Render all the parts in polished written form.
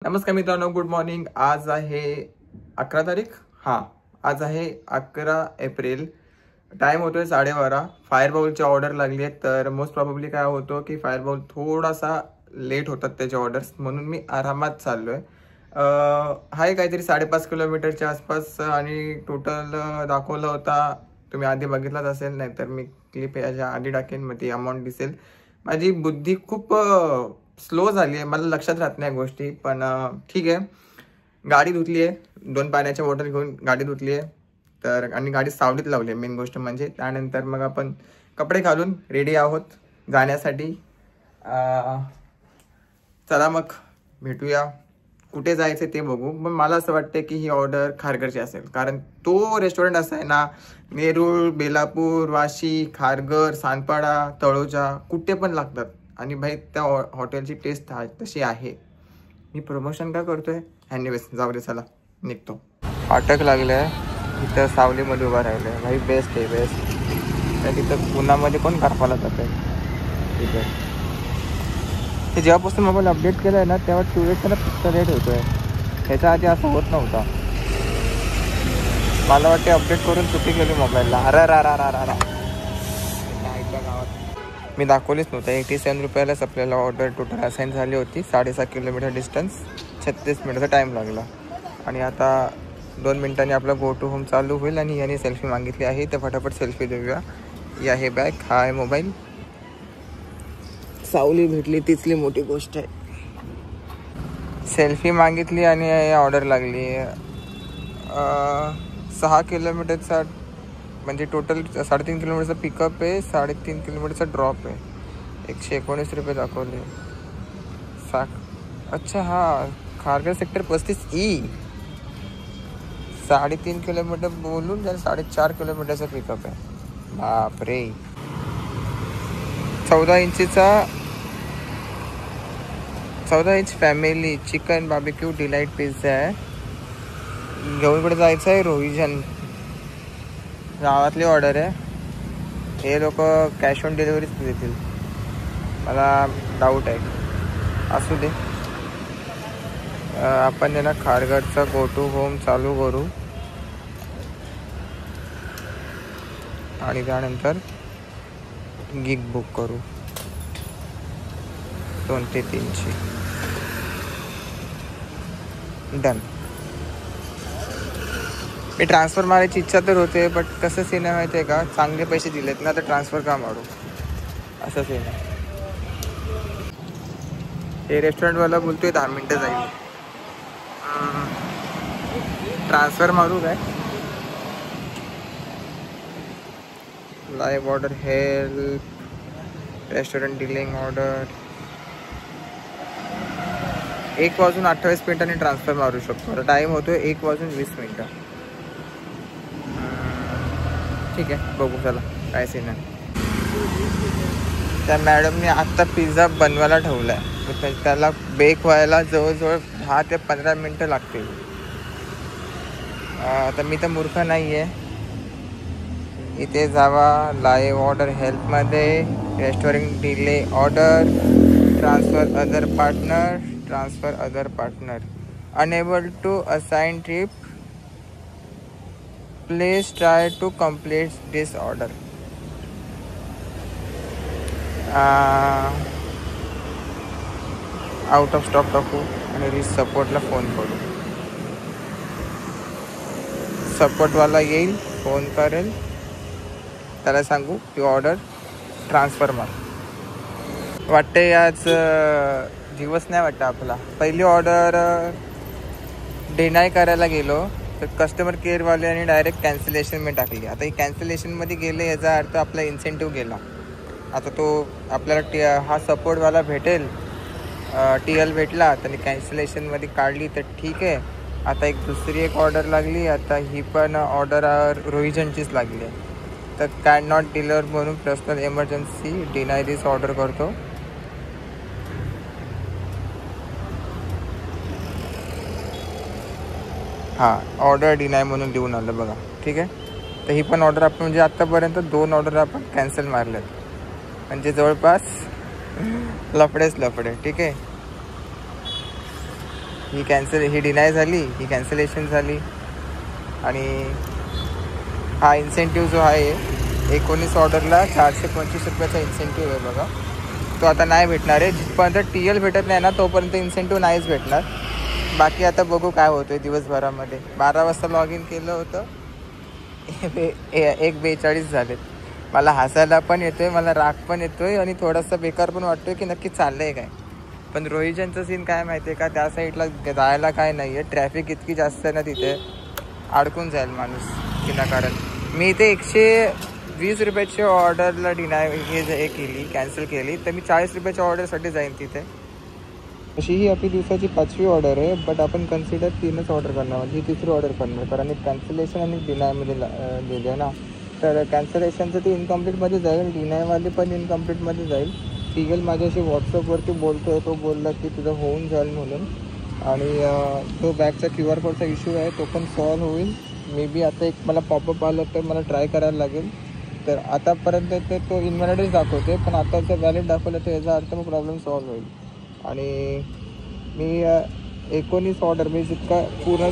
नमस्कार मित्रांनो, good morning. आज आहे 11 तारीख। हां, आज आहे 11 एप्रिल। टाइम होतोय 12:30। फायर बाउलची ऑर्डर लागली आहे, तर मोस्ट प्रॉब्ली काय होतं की फायर बाउल थोडासा लेट होतात त्याचे ऑर्डर्स, म्हणून मी आरामात चाललो आहे। आहे काहीतरी 5.5 किलोमीटरच्या आसपास आणि टोटल दाखवला होता, तुम्ही आधी बघितलाच असेल, नाहीतर मी क्लिप याच्या आधी टाकेन, मग ती अमाऊंट दिसेल। माझी बुद्धी खूप स्लो झाली आहे, मला लक्षात राहत नाही गोष्टी, पण ठीक आहे। गाडी धुतली आहे, 2 पाण्याच्या बॉटल घेऊन गाडी धुतली आहे, तर आणि गाडी सावलीत लावली आहे मेन गोष्ट म्हणजे। त्यानंतर मग आपण कपडे घालून रेडी आहोत जाण्यासाठी। चला मग भेटूया, कुठे जायचं ते बघू। पण मला असं वाटतं की ही ऑर्डर खारघरची असेल, कारण तो रेस्टॉरंट असा आहे ना, नेरूळ, बेलापूर, वाशी, खारघर, सानपाडा, तळोजा कुठे पण लागतात, आणि भाई त्या हॉटेलची टेस्ट तशी आहे। मी प्रमोशन का करतोय? एनिवेज जाऊ दे, चला निघतो। फाटक लागलं आहे, इथं सावलीमध्ये उभा राहिलं आहे भाई, बेस्ट आहे बेस्ट। त्या तिथं पुण्यामध्ये कोण कारपाला जात आहे तिथे। ते जेव्हापासून मोबाईल अपडेट केलं आहे ना, तेव्हा 2x त्याला पिक्चर रेट होतो आहे, ह्याच्या आधी असं होत नव्हता। मला वाटते अपडेट करून चुकी केली मोबाईलला। अरा मी दाखवलीच नव्हतं। 87 रुपयालाच आपल्याला ऑर्डर टोटल असाईन झाली होती। 6.5 किलोमीटर डिस्टन्स, 36 मिनिटचा टाईम लागला, आणि आता 2 मिनिटांनी आपला गो टू होम चालू होईल। आणि याने सेल्फी मागितली आहे, तर फटाफट सेल्फी देऊया। ही आहे बॅग, हा आहे मोबाईल। सावली भेटली तिथली मोठी गोष्ट आहे। सेल्फी मागितली आणि ऑर्डर लागली। 6 किलोमीटरचा म्हणजे टोटल 3.5 किलोमीटरचा पिकअप आहे, 3.5 किलोमीटरचा ड्रॉप आहे। 119 रुपये दाखवले। अच्छा हा, खारघर सेक्टर 35E। 3.5 किलोमीटर बोलून जर 4.5 किलोमीटरचा पिकअप आहे। बापरे। 14 inch family chicken barbecue delight pizza आहे। घेऊन इकडे जायचं आहे रोहिजन, गावातली ऑर्डर आहे। हे लोक कॅश ऑन डिलिव्हरीच देतील, मला डाऊट आहे, असू दे। आपण त्यांना खारघरचा गो टू होम चालू करू, आणि त्यानंतर गिग बुक करू 2 ते 3ची। डन। मी ट्रान्सफर मारायची इच्छा तर होते, बट कसं सीन आहे माहिती आहे का, चांगले पैसे दिलेत ना, तर ट्रान्सफर का मारू, असं सीन आहे। हे रेस्टॉरंटवाला बोलतोय 10 मिनटं जाईल। ट्रान्सफर मारू काय? Live order, help, restaurant dealing order. 1:28 transfer मारू शकतो। आता टाईम होतोय 1:20। ठीक आहे, बघू चला काय सीन आहे। त्या मॅडमने आत्ता पिझ्झा बनवायला ठेवला आहे, त्याला बेक व्हायला जवळजवळ 10 ते 15 मिनटं लागतील। आता मी तर मूर्ख नाही आहे। इथे जावा, लाईव्ह ऑर्डर हेल्पमध्ये, restaurant delay order, transfer other partner, unable to assign trip, please try to complete this order. Out of stock टाकू आणि सपोर्टला फोन करू। सपोर्टवाला येईल, फोन करेल, त्याला सांगू की ऑर्डर ट्रान्सफर मार। वाटते आज दिवस नाही वाटतं आपला। पहिली ऑर्डर डिनाय करायला गेलो, तर कस्टमर केअरवाल्याने डायरेक्ट कॅन्सलेशन मी टाकली। आता ही कॅन्सलेशनमध्ये गेले, याचा अर्थ आपला इन्सेंटिव्ह गेला। आता तो आपल्याला हा सपोर्टवाला भेटेल, TL भेटला, त्याने कॅन्सलेशनमध्ये काढली तर ठीक आहे। आता दुसरी ऑर्डर लागली, आता ही पण ऑर्डर रोहिजनचीच लागली आहे, तर कॅन नॉट डिलिव्हर म्हणून पर्सनल इमर्जन्सी डिनाय दिस ऑर्डर करतो। हां, ऑर्डर डिनाय म्हणून लिहून आलं बघा, ठीक आहे। तर ही पण ऑर्डर आपण म्हणजे आत्तापर्यंत 2 ऑर्डर आपण कॅन्सल मारल्यात, म्हणजे जवळपास लफडेच लफडे, ठीक आहे। ही डिनाय झाली, ही कॅन्सलेशन झाली. आणि हा इन्सेंटिव्ह जो आहे 19 ऑर्डरला 425 रुपयाचा इन्सेंटिव्ह आहे बघा. तो आता नाही भेटणार आहे. जिथपर्यंत TL भेटत नाही ना तोपर्यंत इन्सेंटिव्ह नाहीच भेटणार. बाकी आता बघू काय होतं आहे दिवसभरामध्ये. 12 वाजता लॉग इन केलं होतं, 1:42 झालेत. मला हसायला पण येतो आहे, मला राग पण येतो आहे आणि थोडासा बेकार पण वाटतो आहे की नक्की चाललं आहे काय. पण रोहिजनचं सीन काय माहिती आहे का, त्या साईडला जायला काय नाही आहे. ट्रॅफिक इतकी जास्त आहे ना तिथे, अडकून जाईल माणूस विनाकारण. मी इथे 120 रुपयाची ऑर्डरला हे केली, कॅन्सल केली, तर मी 40 रुपयाच्या ऑर्डरसाठी जाईन तिथे. अशी ही आपली दिवसाची 5वी ऑर्डर आहे. बट आपण कन्सिडर 3च ऑर्डर करणार, म्हणजे ही 3री ऑर्डर करणार. कारण एक कॅन्सलेशन आणि डिनायमध्ये लिहिलं आहे ना, तर कॅन्सलेशनचं ते इनकम्प्लीटमध्ये जाईल, डिनायवाले पण इनकम्प्लीटमध्ये जाईल. TL माझ्याशी व्हॉट्सअपवरती बोलतो आहे, तो बोलला की तुझं होऊन जाईल म्हणून. आणि तो बॅगचा QR कोडचा इश्यू आहे तो पण सॉल्व होईल. मे बी आता एक मला पॉपअप आलं तर मला ट्राय करायला लागेल. तर आतापर्यंत तर तो इनव्हॅलिडच दाखवते, पण आता जर व्हॅलिड दाखवलं तर याचा अर्थ मग प्रॉब्लेम सॉल्व होईल. आणि मी 19 ऑर्डर, मी जितका पूर्ण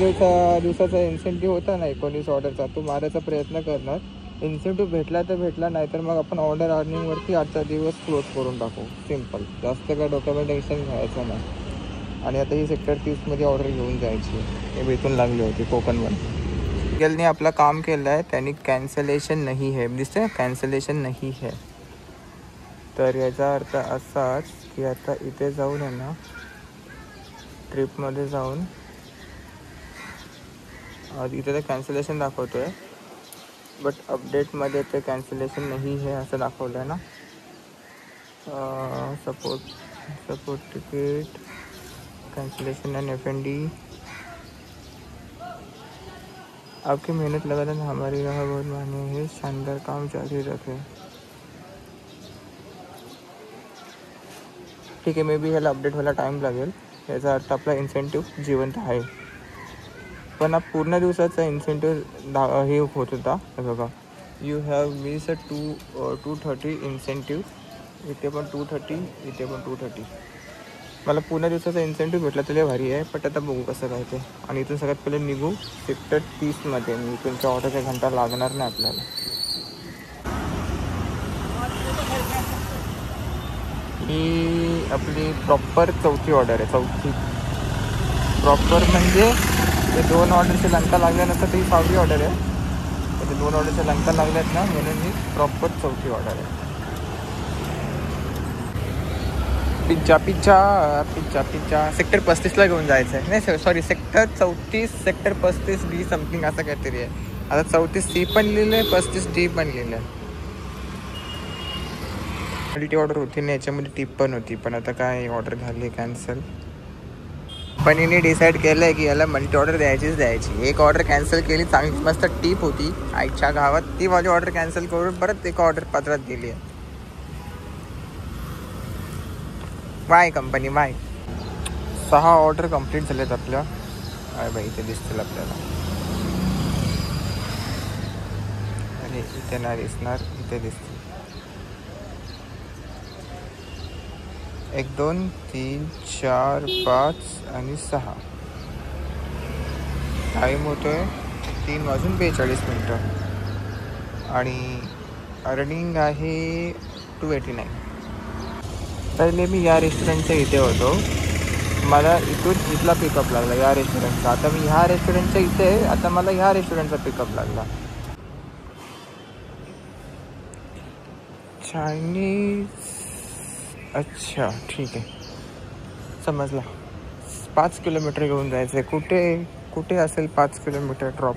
दिवसाचा इन्सेंटिव्ह होता ना 19 ऑर्डरचा, तो मारायचा प्रयत्न करणार. इन्सेंटिव्ह भेटला तर भेटला, नाही तर मग आपण ऑर्डर अर्निंगवरती आजचा दिवस क्लोज करून टाकू. सिम्पल, जास्त काय डॉक्युमेंट टेन्शन घ्यायचं नाही. आणि आता ही सेक्टर 30मध्ये ऑर्डर घेऊन जायची. हे भेटून लागली होती कोकणमध्ये. TLने आपलं काम केलं आहे, त्यांनी कॅन्सलेशन नाही आहे दिसतं, कॅन्सलेशन नाही आहे. तर याचा अर्थ असाच की आता इथे जाऊन आहे ना, ट्रिपमध्ये जाऊन इथे तर कॅन्सलेशन दाखवतो आहे, बट अपडेटमध्ये ते कॅन्सलेशन नाही आहे असं दाखवलं आहे ना. Support ticket cancellation end FND. आपकी मेहनत लगातार हमारी राह बहुत माने है, शानदार काम जारी रखें. ठीक आहे, मे बी ह्याला अपडेट व्हायला टाईम लागेल. याचा अर्थ आपला इन्सेंटिव्ह जिवंत आहे. पण हा पूर्ण दिवसाचा इन्सेंटिव्ह हे होत होता. बघा, यू हॅव मिस 230 इन्सेंटिव्ह. इथे पण 230, इथे पण 230. मला पूर्ण दिवसाचा इन्सेंटिव्ह भेटला तर भारी आहे. पण आता बघू कसं काय ते. आणि इथून सगळ्यात पहिले निघू सेक्टर 30मध्ये. मी तुमच्या ऑर्डरचा घंटा लागणार नाही आपल्याला. ही आपली प्रॉपर 4थी ऑर्डर आहे. 4थी प्रॉपर म्हणजे ते 2 ऑर्डरच्या लंका लागल्यानंतर ती 6वी ऑर्डर आहे. तर ते 2 ऑर्डरच्या लंका लागल्यात ना, म्हणून ही प्रॉपर 4थी ऑर्डर आहे. पिझ्झा सेक्टर 35ला घेऊन जायचं आहे. नाही sorry, sector 34, sector 35D something असं काहीतरी आहे. आता 34C पण लिहिलं आहे, 35D पण लिहिलं आहे. मल्टी ऑर्डर होती ना, याच्यामध्ये टिप पण होती, पण आता काय ऑर्डर झाली कॅन्सल. पण हिने डिसाईड केलं आहे की याला मल्टी ऑर्डर द्यायची. एक ऑर्डर कॅन्सल केली, चांगली मस्त टिप होती आईच्या गावात, ती माझी ऑर्डर कॅन्सल करून परत एक ऑर्डर पत्रात दिली आहे. Y company Y. 6 order complete झालेत आपल्या. काय बाई, इथे दिसतील आपल्याला. आणि इथे नाही दिसणार, इथे दिसतील. 1 2 3 4 5 आणि 6. टाईम होतोय 3:42. आणि अर्निंग आहे 289. पहिले मी या रेस्टॉरंटच्या इथे होतो, मला इथला पिकअप लागला या रेस्टॉरंटचा. आता मी ह्या रेस्टॉरंटच्या इथे आहे, आता मला ह्या रेस्टॉरंटचा पिकअप लागला. चायनीज, अच्छा ठीक आहे, समजला. 5 किलोमीटर घेऊन जायचं आहे. कुठे असेल 5 किलोमीटर ड्रॉप,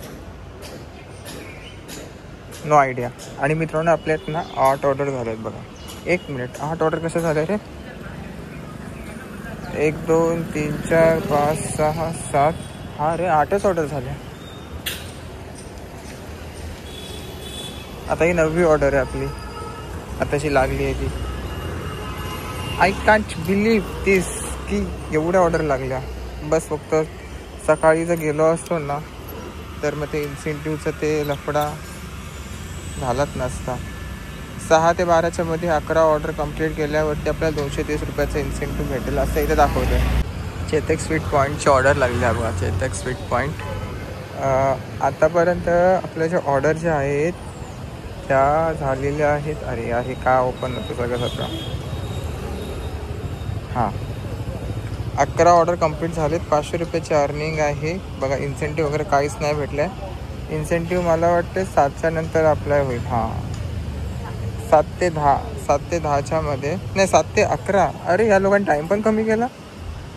नो आयडिया. आणि मित्रांनो, आपल्यात ना 8 ऑर्डर झाले आहेत बघा. 1 मिनिट, 8 ऑर्डर कसं झालं रे? 1 2 3 4 5 6 7. हा रे, 8च ऑर्डर झाले. आता ही 9वी ऑर्डर आहे आपली, आताशी लागली आहे ती. आय कांट बिलीव्ह दिस की एवढ्या ऑर्डर लागल्या. बस फक्त सकाळी जर गेलो असतो ना, तर मग ते इन्सेंटिव्हचं ते लफडा झालाच नसता. 6 ते 12च्या मध्ये 11 ऑर्डर कंप्लीट केल्यावरती आपल्याला 230 रुपयाचा इन्सेंटिव्ह भेटेल असं इथे दाखवतं आहे. चेतक स्वीट पॉईंटची ऑर्डर लागली आहे बघा. चेतक स्वीट पॉईंट आतापर्यंत आपल्या ज्या ऑर्डर ज्या आहेत त्या झालेल्या आहेत. अरे यार हे का ओपन होतं सगळं. हां 11 ऑर्डर कंप्लीट झालेत. 500 रुपयाची अर्निंग आहे बघा. इन्सेंटिव्ह वगैरे काहीच नाही भेटलं आहे. इन्सेंटिव्ह मला वाटते 7च्या नंतर अप्लाय होईल. हां 7 ते 10च्या मध्ये नाही 7 ते 11. अरे या लोकांनी टाईम पण कमी केला.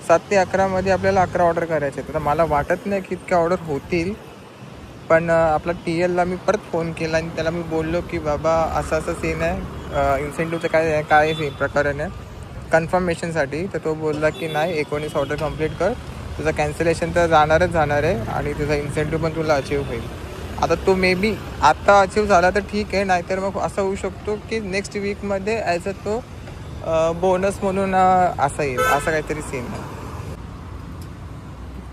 7 ते 11मध्ये आपल्याला 11 ऑर्डर करायचे. तर मला वाटत नाही की इतक्या ऑर्डर होतील. पण आपला TLला मी परत फोन केला आणि त्याला मी बोललो की बाबा असं सीन आहे. इन्सेंटिव्हचं काय प्रकरण आहे कन्फर्मेशनसाठी. तर तो बोलला की नाही 19 ऑर्डर कंप्लीट कर. तुझं कॅन्सलेशन तर जाणारच आहे आणि तुझा इन्सेंटिव्ह पण तुला अचीव होईल. आता तो मे बी आत्ता अचीव झाला तर ठीक आहे. नाहीतर मग असं होऊ शकतो की नेक्स्ट वीकमध्ये ॲज अ तो बोनस म्हणून असा येईल. असं काहीतरी सीन आहे.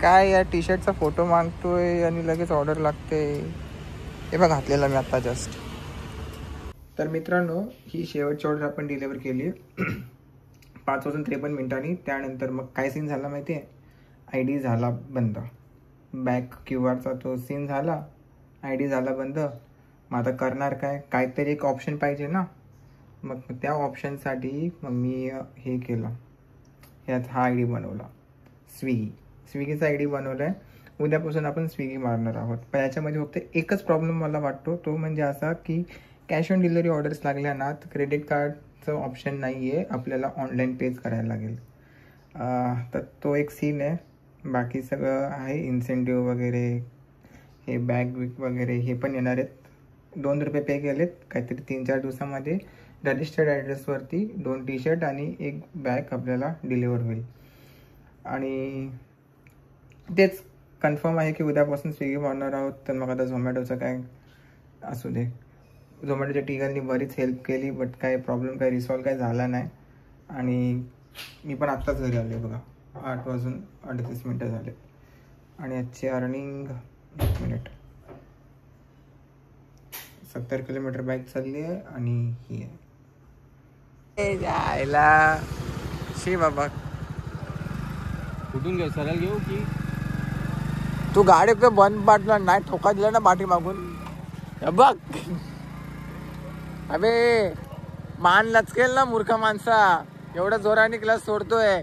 काय या टी शर्टचा फोटो मागतोय आणि लगेच ऑर्डर लागते. हे बघ घातलेला मी आत्ता जस्ट. तर मित्रांनो ही शेवटची ऑर्डर आपण डिलिव्हर केली 5:53 त्यानंतर मग काय सीन झाला माहिती आहे. ID झाला बंद. बॅक QR तो सीन झाला. ID झाला बंद. मग आता करणार काय. काहीतरी एक ऑप्शन पाहिजे ना. मग त्या ऑप्शनसाठी मग मी हे केलं. ह्यात हा ID बनवला. स्विगीचा ID बनवला आहे. उद्यापासून आपण स्विगी मारणार आहोत. पण याच्यामध्ये फक्त एकच प्रॉब्लेम मला वाटतो. तो म्हणजे असा की कॅश ऑन डिलिव्हरी ऑर्डर्स लागल्या ना तर क्रेडिट कार्डचं ऑप्शन नाही आहे. आपल्याला ऑनलाईन पेच करायला लागेल. तर तो एक सीन आहे. बाकी सगळं आहे. इन्सेंटिव्ह वगैरे हे बॅग विक वगैरे हे पण येणार आहेत. ₹2 पे केलेत काहीतरी 3-4 दिवसामध्ये. रजिस्टर्ड ॲड्रेसवरती 2 टी शर्ट आणि 1 बॅग आपल्याला डिलिव्हर होईल. आणि तेच कन्फर्म आहे की उद्यापासून स्विगी मारणार आहोत. तर मग आता झोमॅटोचं काय असू दे. झोमॅटोच्या टीकांनी बरीच हेल्प केली बट काय प्रॉब्लेम काय रिसॉल्व काय झाला नाही. आणि मी पण आत्ताच घरी आले बघा. 8:38 झाले. आणि आजची अर्निंग 1 मिनिट 70 किलोमीटर बाईक चालली आहे. आणि ही आहे जायला शी बाबा. कुठून घेऊ सरळ घेऊ की तू गाडी पे बंद पाडला नाही ठोका दिला ना पाठी मागून. बघ अबे मान लचकेल ना मूर्ख माणसा. एवढ्या जोराने क्लास सोडतोय.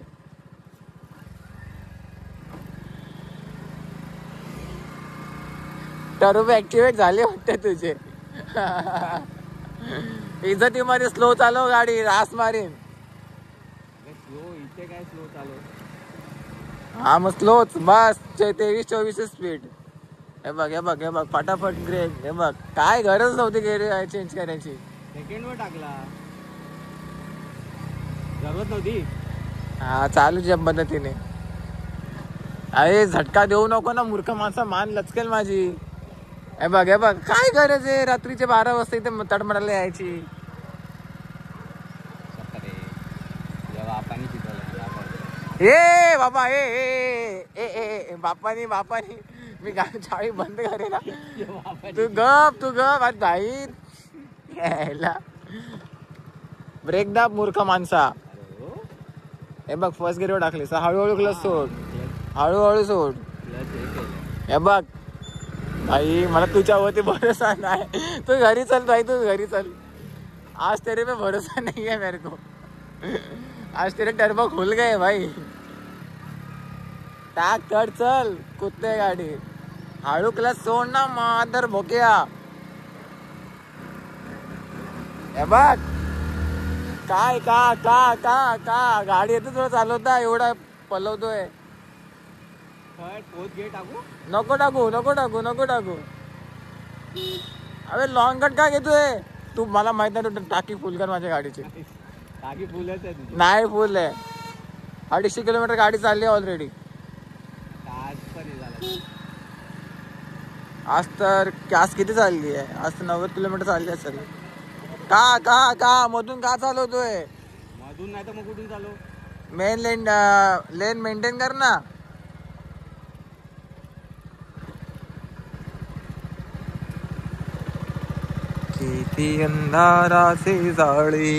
टर्बो ऍक्टिवेट झाले वाटते तुझे. इज्जतीमध्ये स्लो चालव गाडी. रास मारीन. स्लो इथे काय स्लो चालव. हा मग स्लोच बस. 23-24 स्पीड. हे बघ फटाफट ग्रेड. हे बघ काय गरज नव्हती गेअर चेंज करायची. सेकंडवर टाकला जरूरत नव्हती. हा चालू ज्या पद्धतीने. अरे झटका देऊ नको ना मूर्ख माणसा. मान लचकेल माझी. हे बघ काय गरज आहे रात्रीचे 12 वाजता इथे तडमडायला यायची. ए बाबा ए बापानी मी गाडी चावी बंद करे ना. तू गप आज भाई ब्रेक दाब मूर्ख माणसा. हे बघ फर्स्ट गिअरवर टाकली. हळूहळू क्लच सोड. हळूहळू सोड. हे बघ भाई मला तुझ्यावरती भरोसा नाही. तू घरी चल भाई. तू घरी चल. आज तेरे पे भरोसा नहीं है मेरे को. आज तेरे टर्बो खुल गए भाई. टाक चढ चल. कुत्ते गाडी. हळू क्लच सोड ना मादर भोक्या. हे बघ काय का गाडी येते तुला चालवता एवढा पलवतोय. नको टाकू. अबे लॉंग कट का घेतोय तू. मला माहित नाही तू टाकी फुल कर माझ्या गाडीची. टाकी फुलच आहे तुझी. नाही फुल आहे. 250 किलोमीटर गाडी चालली आहे ऑलरेडी. आज किती चालली आहे. आज तर 90 किलोमीटर चालली असेल. का मधून का चालवतोय. मधून नाही तर मग कुठून चालव. मेन लेन मेंटेन कर ना. किती अंधाराचे जाळे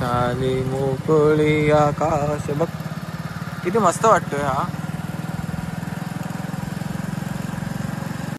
आणि मोकळी आकाश बघ किती मस्त वाटतोय हा.